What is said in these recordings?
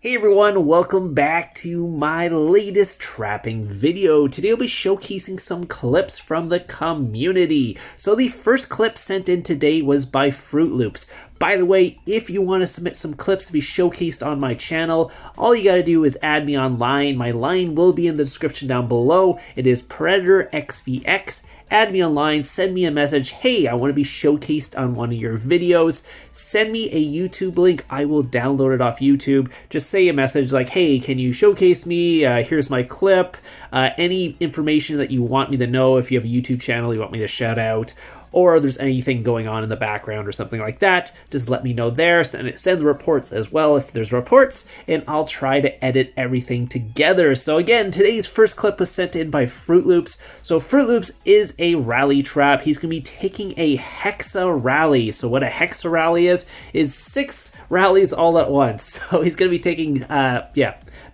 Hey everyone, welcome back to my latest trapping video. Today I'll be showcasing some clips from the community. So the first clip sent in today was by Fruit Loops. By the way, if you want to submit some clips to be showcased on my channel, all you gotta do is add me online. My line will be in the description down below. It is Predatorxvx. Add me online, send me a message, hey, I want to be showcased on one of your videos. Send me a YouTube link, I will download it off YouTube. Just say a message like, hey, can you showcase me? Here's my clip. Any information that you want me to know. If you have a YouTube channel you want me to shout out, or there's anything going on in the background or something like that, just let me know there. Send the reports as well if there's reports, and I'll try to edit everything together. So again, today's first clip was sent in by Fruit Loops. So Fruit Loops is a rally trap. He's going to be taking a Hexa rally. So what a Hexa rally is 6 rallies all at once. So he's going to be taking,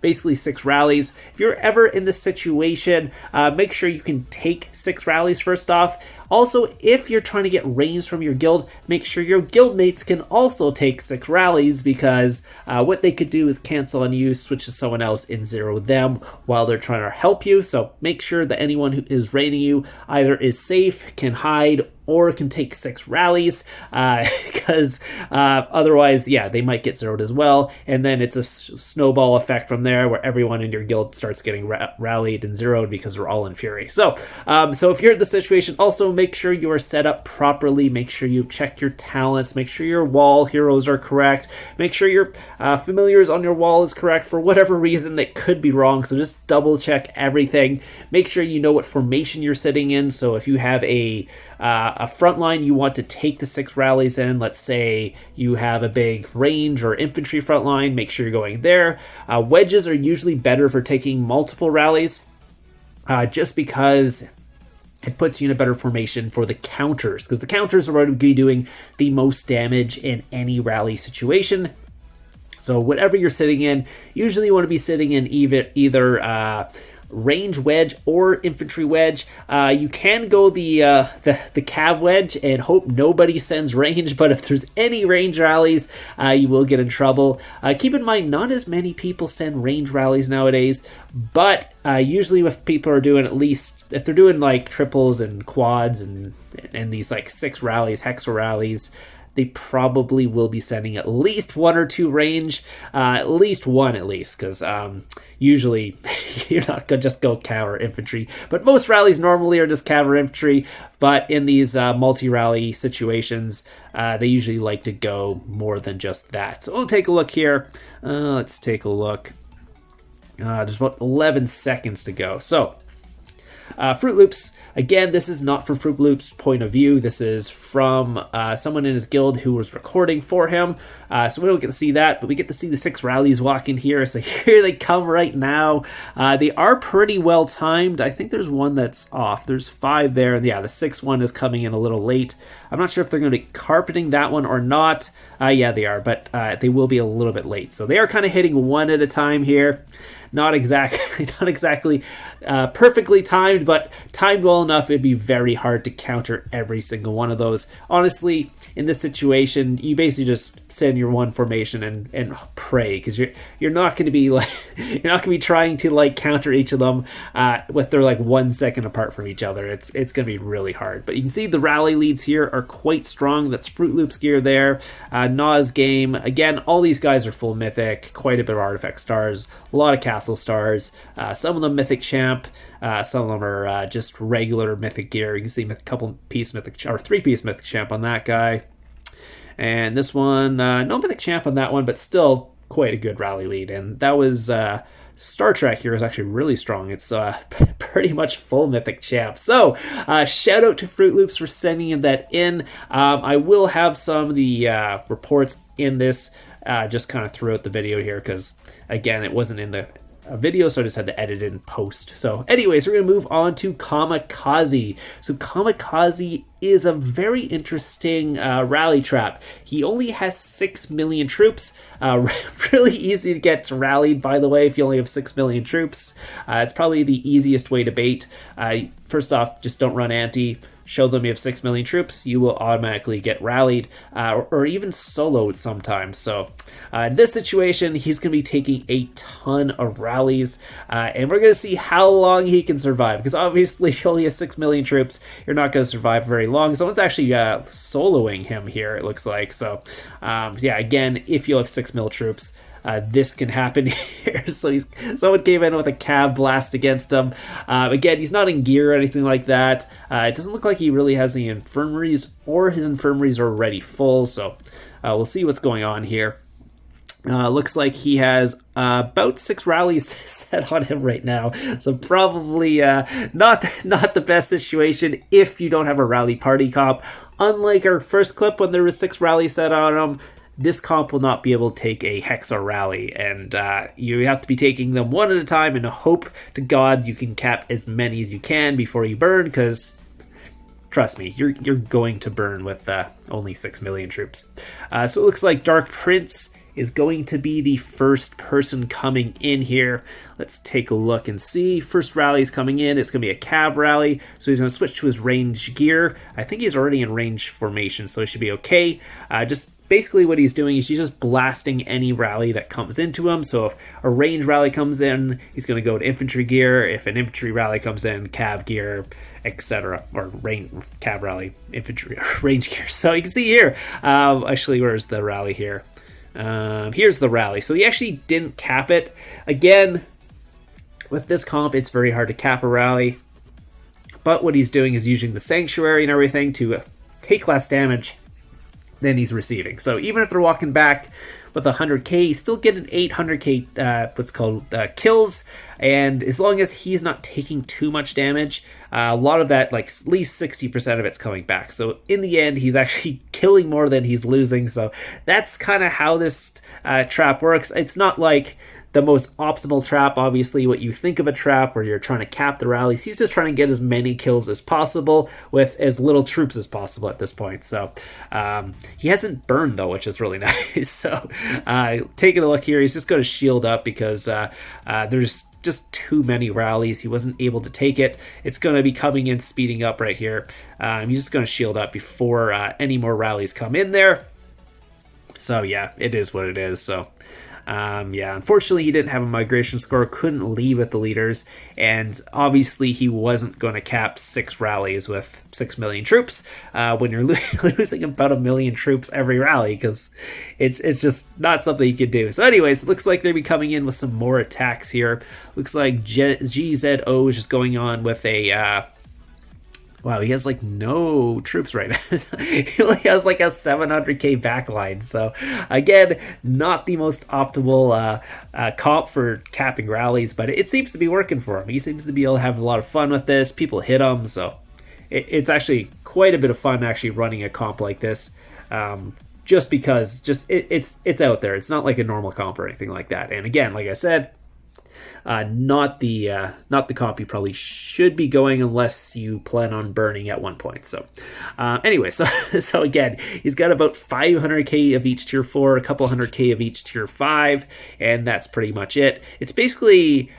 basically 6 rallies. If you're ever in this situation, make sure you can take 6 rallies first off. Also, if you're trying to get range from your guild, make sure your guildmates can also take 6 rallies, because what they could do is cancel on you, switch to someone else, and zero them while they're trying to help you. So make sure that anyone who is raiding you either is safe, can hide, or can take 6 rallies, because otherwise, yeah, they might get zeroed as well, and then it's a snowball effect from there where everyone in your guild starts getting rallied and zeroed because they're all in fury. So if you're in the situation, also make sure you are set up properly, make sure you've checked your talents, make sure your wall heroes are correct, make sure your familiars on your wall is correct. For whatever reason, that could be wrong, so just double check everything. Make sure you know what formation you're sitting in. So if you have a front line you want to take the 6 rallies in, let's say you have a big range or infantry front line, make sure you're going there. Wedges are usually better for taking multiple rallies, just because it puts you in a better formation for the counters, because the counters are going to be doing the most damage in any rally situation. So whatever you're sitting in, usually you want to be sitting in either range wedge or infantry wedge. You can go the cav wedge and hope nobody sends range, but if there's any range rallies, you will get in trouble. Keep in mind, not as many people send range rallies nowadays, but usually if people are doing, at least if they're doing like triples and quads and these like 6 rallies, Hexa rallies, they probably will be sending at least 1 or 2 range, at least 1 because usually you're not going to just go cav or infantry, but most rallies normally are just cav or infantry, but in these multi-rally situations, they usually like to go more than just that. So we'll take a look here. Let's take a look. There's about 11 seconds to go. So Fruit Loops, again, this is not from Fruit Loops' point of view. This is from someone in his guild who was recording for him. So we don't get to see that, but we get to see the 6 rallies walking here. So here they come right now. They are pretty well timed. I think there's one that's off. There's 5 there. And yeah, the 6th one is coming in a little late. I'm not sure if they're going to be carpeting that one or not. Yeah, they are, but they will be a little bit late. So they are kind of hitting one at a time here. Not exactly perfectly timed, but timed well enough, it'd be very hard to counter every single one of those. Honestly, in this situation, you basically just send your one formation and pray, because you're not going to be like you're not going to be trying to like counter each of them with their like 1 second apart from each other. It's going to be really hard. But you can see the rally leads here are quite strong. That's Fruit Loops gear there. Nas game, again, all these guys are full mythic, quite a bit of artifact stars, a lot of castle stars, some of them mythic champ, some of them are just regular mythic gear. You can see a couple piece mythic or 3-piece mythic champ on that guy, and this one no mythic champ on that one, but still quite a good rally lead. And that was Star Trek here is actually really strong. It's pretty much full mythic champ. So shout out to Fruit Loops for sending that in. I will have some of the reports in this just kind of throughout the video here, because again, it wasn't in the video, so I just had to edit it in post. So anyways, we're going to move on to Kamikaze. So Kamikaze is a very interesting rally trap. He only has 6 million troops. Really easy to get rallied, by the way, if you only have 6 million troops. It's probably the easiest way to bait. First off, just don't run anti. show them you have 6 million troops, you will automatically get rallied or even soloed sometimes. So in this situation, he's going to be taking a ton of rallies, and we're going to see how long he can survive, because obviously if you only have 6 million troops, you're not going to survive very long. Someone's actually soloing him here, it looks like. So yeah, again, if you have 6 mil troops, this can happen here. So someone came in with a cav blast against him. Again, he's not in gear or anything like that. It doesn't look like he really has any infirmaries, or his infirmaries are already full. So we'll see what's going on here. Looks like he has about 6 rallies set on him right now. So probably not the best situation if you don't have a rally party comp. Unlike our first clip when there was 6 rallies set on him, this comp will not be able to take a Hexa rally, and you have to be taking them one at a time and hope to God you can cap as many as you can before you burn, because trust me, you're going to burn with only 6 million troops. So it looks like Dark Prince is going to be the first person coming in here. Let's take a look and see. First rally is coming in. It's going to be a cav rally, so he's going to switch to his range gear. I think he's already in range formation, so it should be okay. Just basically what he's doing is he's just blasting any rally that comes into him. So if a range rally comes in, he's going to go to infantry gear. If an infantry rally comes in, cav gear, etc. Or cav rally, infantry, range gear. So you can see here, actually, where's the rally here? Here's the rally. So he actually didn't cap it. Again, with this comp, it's very hard to cap a rally. But what he's doing is using the sanctuary and everything to take less damage than he's receiving. So even if they're walking back with 100k, you still get an 800k what's called kills, and as long as he's not taking too much damage, a lot of that, like at least 60% of it's coming back. So in the end, he's actually killing more than he's losing. So that's kind of how this trap works. It's not like the most optimal trap, obviously, what you think of a trap where you're trying to cap the rallies. He's just trying to get as many kills as possible with as little troops as possible at this point. So he hasn't burned, though, which is really nice. So taking a look here, he's just going to shield up because there's just too many rallies. He wasn't able to take it. It's going to be coming in, speeding up right here. He's just going to shield up before any more rallies come in there. So yeah, it is what it is. So yeah, unfortunately he didn't have a migration score, couldn't leave with the leaders, and obviously he wasn't going to cap 6 rallies with 6 million troops when you're losing about 1 million troops every rally, because it's just not something you can do. So anyways, it looks like they'll be coming in with some more attacks here. Looks like GZO is just going on with a wow, he has like no troops right now. He only has like a 700k backline. So again, not the most optimal comp for capping rallies, but it seems to be working for him. He seems to be able to have a lot of fun with this. People hit him, so it's actually quite a bit of fun actually running a comp like this. Just because it's out there. It's not like a normal comp or anything like that. And again, like I said, not the comp you probably should be going unless you plan on burning at one point. So anyway, so again, he's got about 500k of each tier 4, a couple 100k of each tier 5, and that's pretty much it. It's basically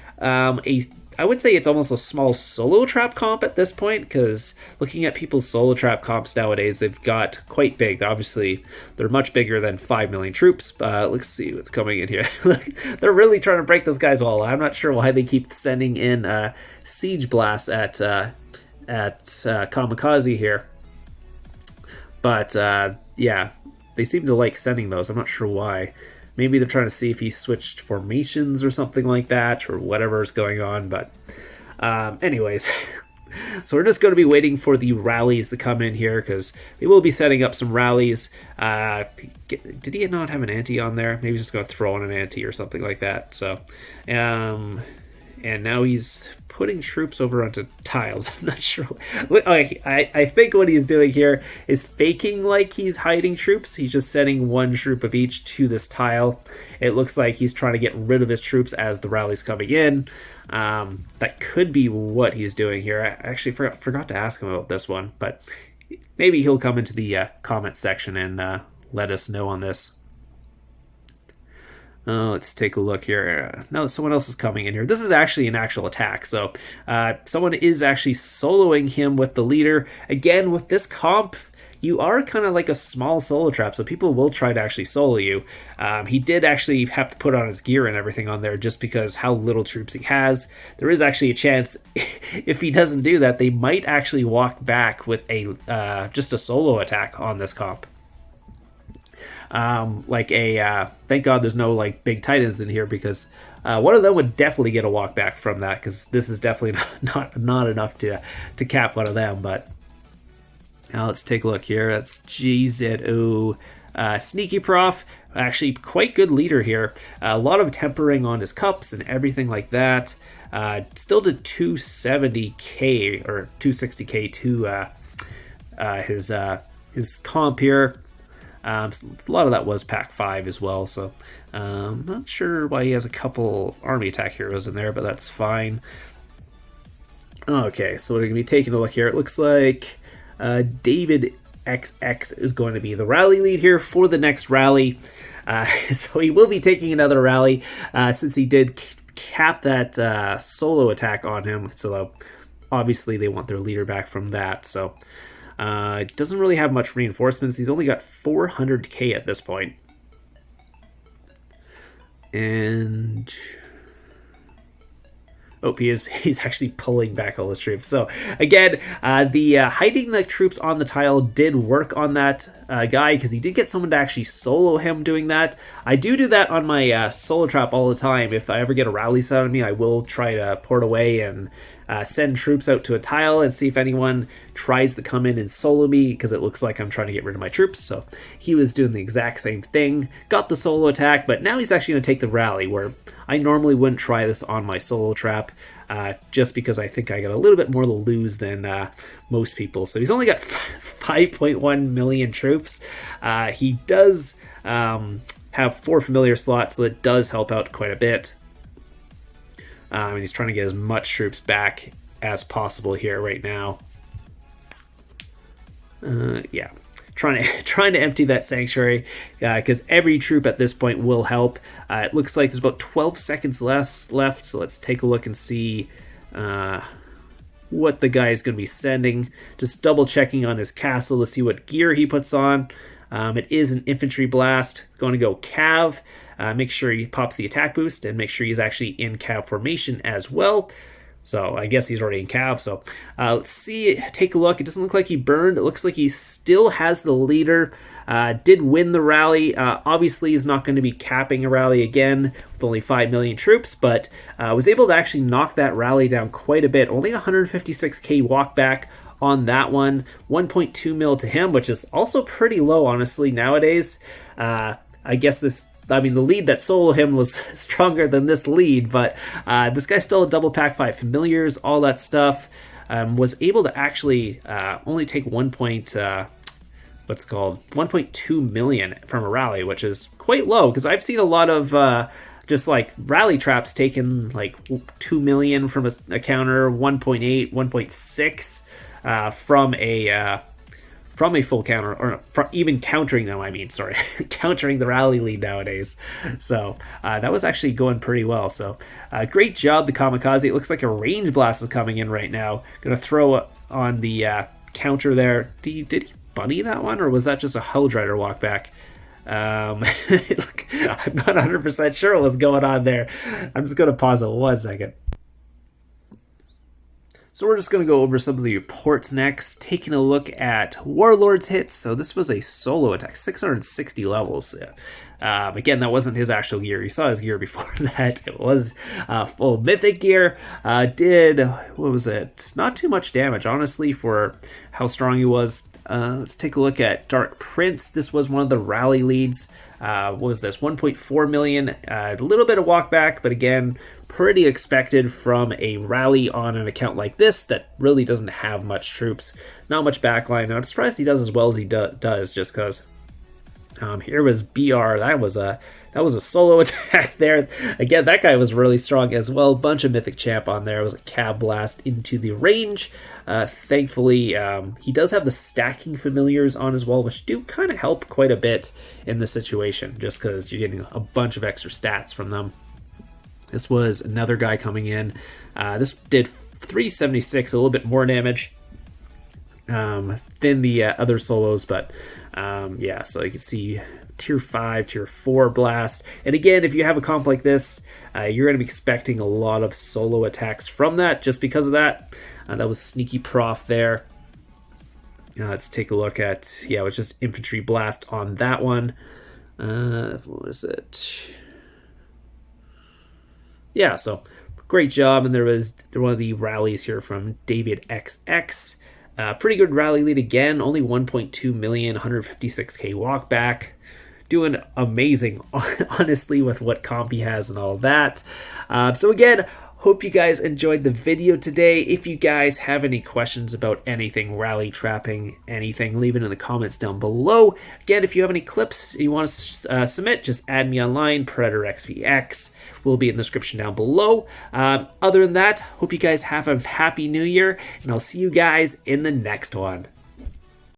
I would say it's almost a small solo trap comp at this point, because looking at people's solo trap comps nowadays, they've got quite big. Obviously, they're much bigger than 5 million troops. Let's see what's coming in here. They're really trying to break this guy's wall. I'm not sure why they keep sending in siege blasts at Kamikaze here. But yeah, they seem to like sending those. I'm not sure why. Maybe they're trying to see if he switched formations or something like that, or whatever is going on. But anyways, so we're just going to be waiting for the rallies to come in here, because they will be setting up some rallies. Did he not have an anti on there? Maybe he's just going to throw on an anti or something like that. So, and now he's putting troops over onto tiles. I'm not sure. I think what he's doing here is faking like he's hiding troops. He's just sending one troop of each to this tile. It looks like he's trying to get rid of his troops as the rally's coming in. That could be what he's doing here. I actually forgot to ask him about this one, but maybe he'll come into the comment section and let us know on this. Let's take a look here. Now that someone else is coming in here. This is actually an actual attack. So someone is actually soloing him with the leader. Again, with this comp, you are kind of like a small solo trap, so people will try to actually solo you. He did actually have to put on his gear and everything on there just because how little troops he has. There is actually a chance if he doesn't do that, they might actually walk back with a just a solo attack on this comp. Thank God there's no like big titans in here, because one of them would definitely get a walk back from that, because this is definitely not enough to cap one of them. But now let's take a look here. That's GZO Sneaky Prof. Actually quite good leader here. A lot of tempering on his cups and everything like that. Still did 270k or 260k to his comp here. A lot of that was Pack 5 as well, so I'm not sure why he has a couple army attack heroes in there, but that's fine. Okay, so we're going to be taking a look here. It looks like David XX is going to be the rally lead here for the next rally. So he will be taking another rally since he did cap that solo attack on him. So obviously they want their leader back from that, so... doesn't really have much reinforcements. He's only got 400k at this point. And he's actually pulling back all his troops. So again, the hiding the troops on the tile did work on that guy, because he did get someone to actually solo him doing that. I do that on my solo trap all the time. If I ever get a rally set on me, I will try to port away and send troops out to a tile and see if anyone tries to come in and solo me, because it looks like I'm trying to get rid of my troops. So he was doing the exact same thing, got the solo attack, but now he's actually going to take the rally, where I normally wouldn't try this on my solo trap, just because I think I got a little bit more to lose than most people. So he's only got 5.1 million troops. He does have 4 familiar slots, so it does help out quite a bit. And he's trying to get as much troops back as possible here right now. Yeah, trying to empty that sanctuary, because every troop at this point will help. It looks like there's about 12 seconds left, so let's take a look and see what the guy is going to be sending. Just double checking on his castle to see what gear he puts on. It is an infantry blast. Going to go cav. Make sure he pops the attack boost, and make sure he's actually in cav formation as well. So I guess he's already in cav. So let's see, take a look. It doesn't look like he burned. It looks like he still has the leader. Did win the rally. Obviously he's not going to be capping a rally again with only 5 million troops, but was able to actually knock that rally down quite a bit. Only 156k walk back on that one. 1.2 mil to him, which is also pretty low, honestly, nowadays. I guess the lead that soloed him was stronger than this lead, but this guy's still a double pack 5 familiars, all that stuff. Was able to actually only take 1.2 million from a rally, which is quite low, because I've seen a lot of just like rally traps taking like 2 million from a counter, 1.8, 1.6 from a full counter, or even countering them, countering the rally lead nowadays. So that was actually going pretty well. So great job, the Kamikaze. It looks like a range blast is coming in right now. Gonna throw on the counter there. Did he bunny that one, or was that just a Held Rider walk back? I'm not 100% sure what's going on there. I'm just gonna pause it 1 second. So we're just going to go over some of the reports next, taking a look at Warlord's hits. So this was a solo attack, 660 levels. Again, that wasn't his actual gear. You saw his gear before that. It was full mythic gear. Did, what was it? Not too much damage, honestly, for how strong he was. Let's take a look at Dark Prince. This was one of the rally leads. What was this? 1.4 million. A little bit of walk back, but again, pretty expected from a rally on an account like this that really doesn't have much troops, not much backline. And I'm surprised he does as well as he does, just because here was BR. That was a That was a solo attack there. Again, that guy was really strong as well. Bunch of Mythic Champ on there. It was a Cab Blast into the range. Thankfully, he does have the stacking familiars on as well, which do kind of help quite a bit in the situation, just because you're getting a bunch of extra stats from them. This was another guy coming in. This did 376, a little bit more damage than the other solos, but yeah, so you can see tier 5, tier 4 blast. And again, if you have a comp like this, you're going to be expecting a lot of solo attacks from that just because of that. That was Sneaky Prof there. Let's take a look at, yeah, it was just infantry blast on that one. What was it? Yeah, so great job. And there was one of the rallies here from David XX. Pretty good rally lead again, only 1.2 million, 156k walk back. Doing amazing, honestly, with what comp he has and all that. So again, hope you guys enjoyed the video today. If you guys have any questions about anything, rally trapping, anything, leave it in the comments down below. Again, if you have any clips you want to submit, just add me online, Predatorxvx. Will be in the description down below. Other than that, hope you guys have a happy new year, and I'll see you guys in the next one.